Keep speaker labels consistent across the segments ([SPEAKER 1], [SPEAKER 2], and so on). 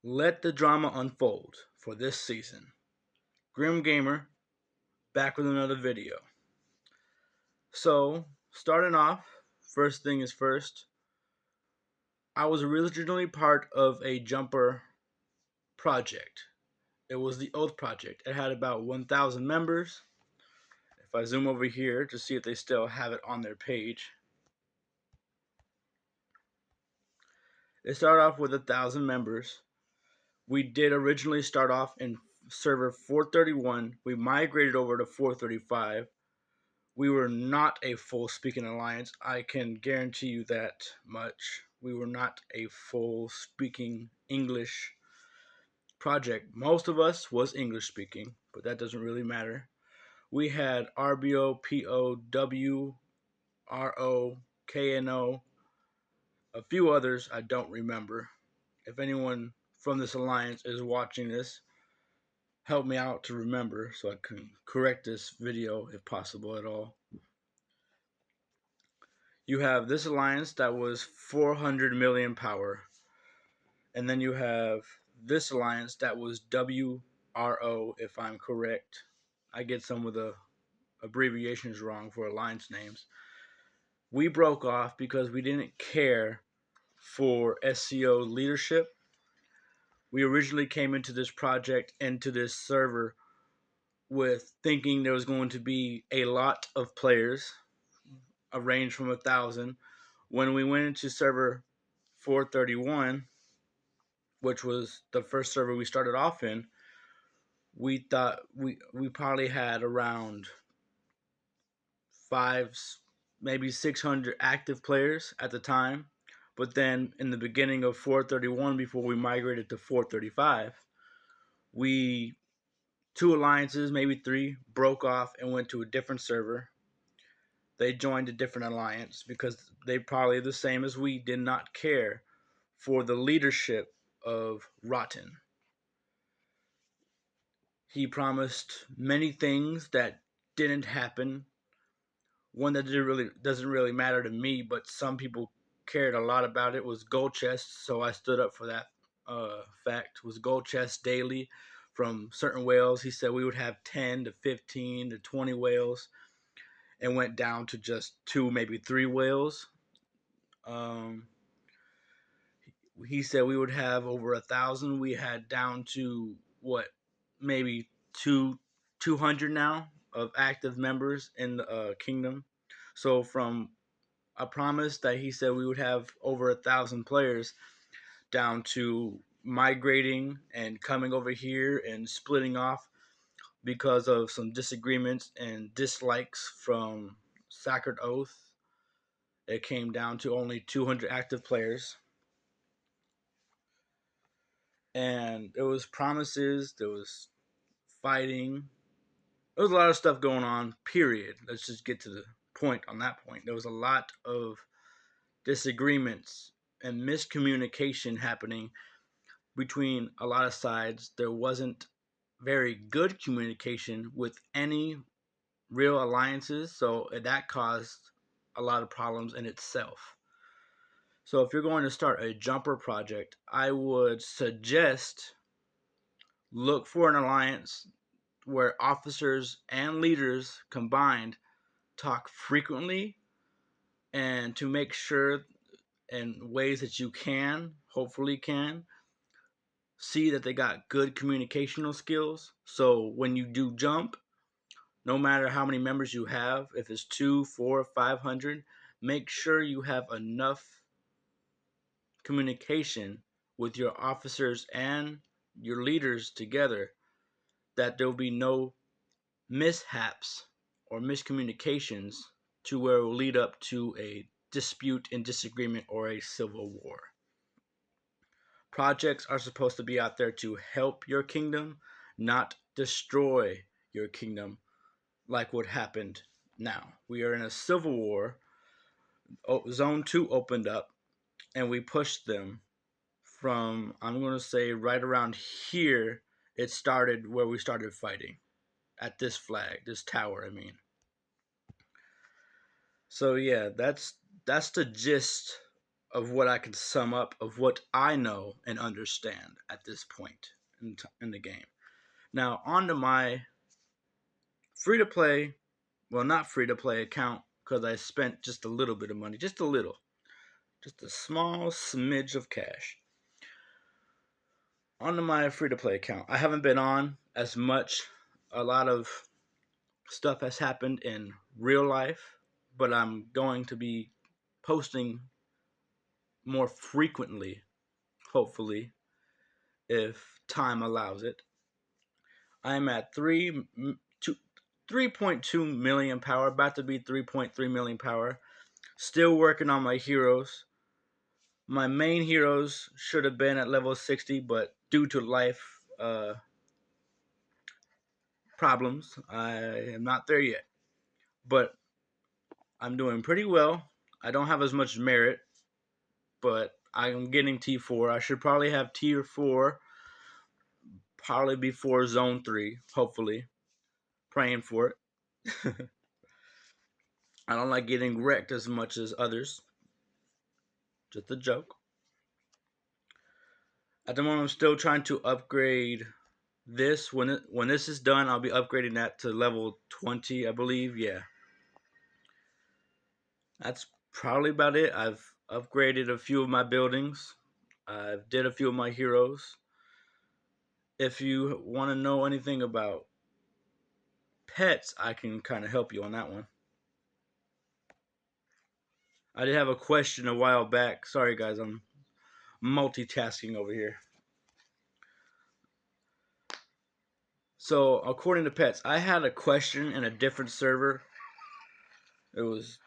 [SPEAKER 1] Let the drama unfold for this season. Grim Gamer back with another video. So, starting off, first thing is first, I was originally part of a jumper project. It was the Oath Project. It had about 1,000 members. If I zoom over here to see if they still have it on their page, they start off with 1,000 members. We did originally start off in server 431. We migrated over to 435. We were not a full speaking alliance. I can guarantee you that much. We were not a full speaking English project. Most of us was English speaking, but that doesn't really matter. We had RBO, PO, W, RO, KNO, a few others I don't remember. If anyone from this alliance is watching this, help me out to remember so I can correct this video if possible at all. You have this alliance that was 400 million power. And then you have this alliance that was WRO, if I'm correct. I get some of the abbreviations wrong for alliance names. We broke off because we didn't care for SCO leadership. We originally came into this project, into this server, with thinking there was going to be a lot of players, a range from 1,000. When we went into server 431, which was the first server we started off in, we thought we probably had around five, maybe 600 active players at the time. But then in the beginning of 431, before we migrated to 435, we two alliances, maybe three, broke off and went to a different server. They joined a different alliance because they probably the same as we did not care for the leadership of Rotten. He promised many things that didn't happen. One that doesn't really matter to me, but some people cared a lot about it, was gold chests. So I stood up for that fact. Was gold chests daily from certain whales. He said we would have 10 to 15 to 20 whales, and went down to just 2, maybe 3 whales. He said we would have over 1,000. We had down to what, maybe 200 now of active members in the kingdom. So from a promise that he said we would have over 1,000 players, down to migrating and coming over here and splitting off because of some disagreements and dislikes from Sacred Oath. It came down to only 200 active players. And there was promises, there was fighting. There was a lot of stuff going on, period. Let's just get to the point on that point. There was a lot of disagreements and miscommunication happening between a lot of sides. There wasn't very good communication with any real alliances, so that caused a lot of problems in itself. So if you're going to start a jumper project, I would suggest look for an alliance where officers and leaders combined talk frequently, and to make sure in ways that you can, hopefully can, see that they got good communicational skills. So when you do jump, no matter how many members you have, if it's 2, 4, 500, make sure you have enough communication with your officers and your leaders together that there'll be no mishaps or miscommunications to where it will lead up to a dispute and disagreement or a civil war. Projects are supposed to be out there to help your kingdom, not destroy your kingdom like what happened now. We are in a civil war. Zone 2 opened up and we pushed them from, I'm going to say right around here. It started where we started fighting at this flag, this tower, I mean. So yeah, that's the gist of what I can sum up of what I know and understand at this point in the game. Now, on to my free to play, well, not free to play account because I spent just a little bit of money, just a little, just a small smidge of cash. On to my free to play account. I haven't been on as much. A lot of stuff has happened in real life, but I'm going to be posting more frequently, hopefully, if time allows it. I'm at 3.2 million power, about to be 3.3 million power. Still working on my heroes. My main heroes should have been at level 60, but due to life problems, I am not there yet. But I'm doing pretty well. I don't have as much merit, but I'm getting T4. I should probably have Tier 4 probably before Zone 3, hopefully. Praying for it. I don't like getting wrecked as much as others. Just a joke. At the moment, I'm still trying to upgrade this. When this is done, I'll be upgrading that to level 20, I believe. Yeah. That's probably about it. I've upgraded a few of my buildings. I've did a few of my heroes. If you want to know anything about pets, I can kind of help you on that one. I did have a question a while back. Sorry, guys, I'm multitasking over here. So, according to pets, I had a question in a different server. It was,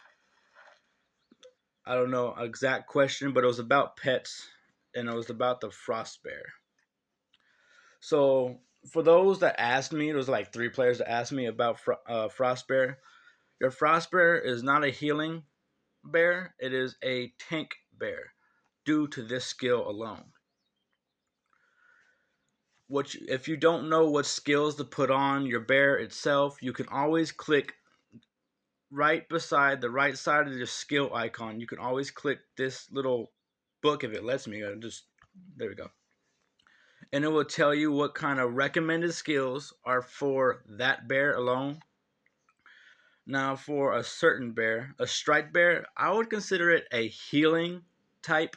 [SPEAKER 1] I don't know, an exact question, but it was about pets, and it was about the frost bear. So, for those that asked me, there was like 3 players that asked me about frost bear. Your frost bear is not a healing bear, it is a tank bear due to this skill alone. If you don't know what skills to put on your bear itself, you can always click right beside the right side of the skill icon. You can always click this little book if it lets me. There we go. And it will tell you what kind of recommended skills are for that bear alone. Now, for a certain bear, a striped bear, I would consider it a healing type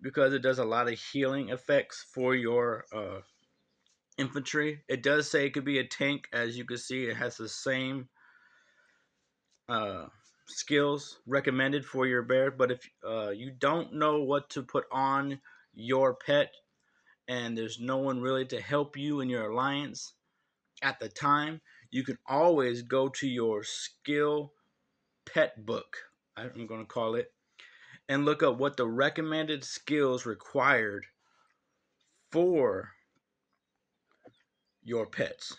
[SPEAKER 1] because it does a lot of healing effects for your infantry. It does say it could be a tank. As you can see, it has the same skills recommended for your bear. But if you don't know what to put on your pet and there's no one really to help you in your alliance at the time, you can always go to your skill pet book, I'm going to call it, and look up what the recommended skills required for your pets.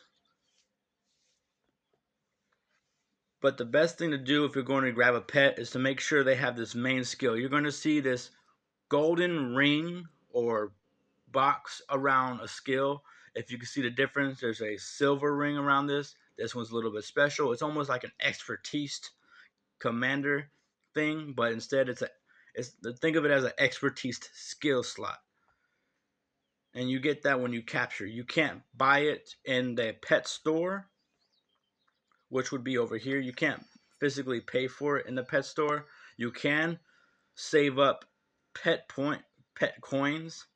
[SPEAKER 1] But the best thing to do if you're going to grab a pet is to make sure they have this main skill. You're going to see this golden ring or box around a skill. If you can see the difference, there's a silver ring around this. This one's a little bit special. It's almost like an expertise commander thing, but instead think of it as an expertise skill slot. And you get that when you capture. You can't buy it in the pet store, which would be over here. You can't physically pay for it in the pet store. You can save up pet coins,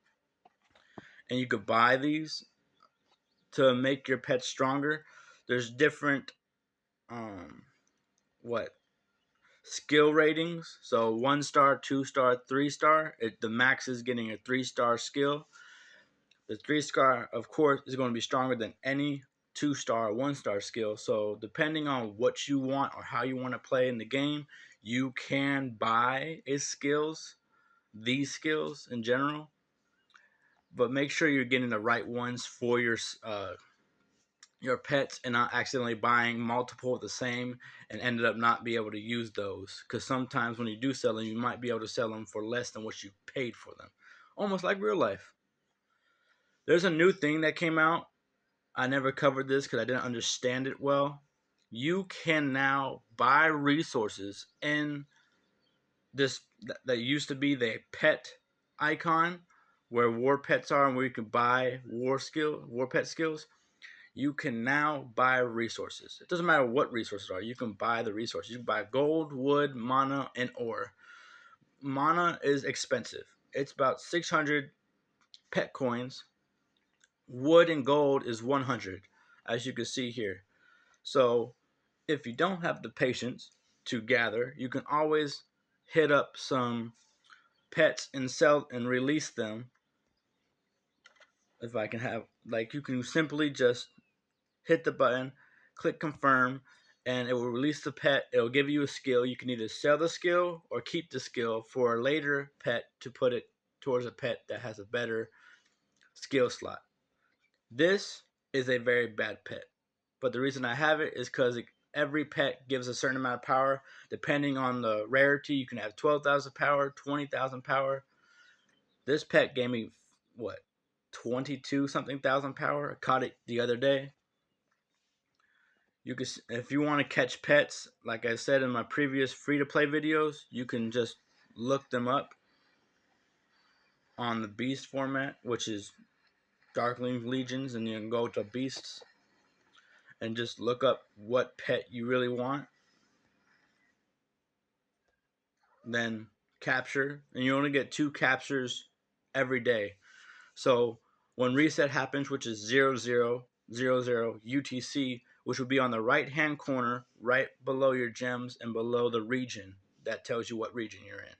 [SPEAKER 1] and you could buy these to make your pet stronger. There's different skill ratings. So 1 star, 2 star, 3 star. The max is getting a 3-star skill. The 3-star, of course, is going to be stronger than any 2-star, 1-star skill. So depending on what you want or how you want to play in the game, you can buy these skills in general. But make sure you're getting the right ones for your pets and not accidentally buying multiple of the same and ended up not be able to use those. Because sometimes when you do sell them, you might be able to sell them for less than what you paid for them. Almost like real life. There's a new thing that came out. I never covered this because I didn't understand it well. You can now buy resources in that used to be the pet icon where war pets are and where you can buy war pet skills. You can now buy resources. It doesn't matter what resources are. You can buy the resources. You can buy gold, wood, mana, and ore. Mana is expensive. It's about 600 pet coins. Wood and gold is 100, as you can see here. So if you don't have the patience to gather, you can always hit up some pets and sell and release them. If I can have, like, you can simply just hit the button, click confirm, and it will release the pet. It will give you a skill. You can either sell the skill or keep the skill for a later pet to put it towards a pet that has a better skill slot. This is a very bad pet, but the reason I have it is because every pet gives a certain amount of power. Depending on the rarity, you can have 12,000 power, 20,000 power. This pet gave me, what, 22 something thousand power. I caught it the other day. You can, if you want to catch pets, like I said in my previous free-to-play videos, you can just look them up on the beast format, which is Darkling Legions, and you can go to beasts and just look up what pet you really want, then capture, and you only get 2 captures every day. So when reset happens, which is 0000 UTC, which will be on the right hand corner right below your gems and below the region that tells you what region you're in.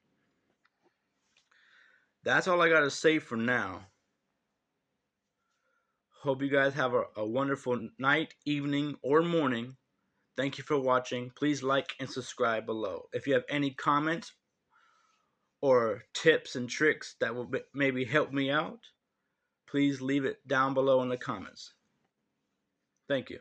[SPEAKER 1] That's all I got to say for now. Hope you guys have a wonderful night, evening, or morning. Thank you for watching. Please like and subscribe below. If you have any comments or tips and tricks that will maybe help me out, please leave it down below in the comments. Thank you.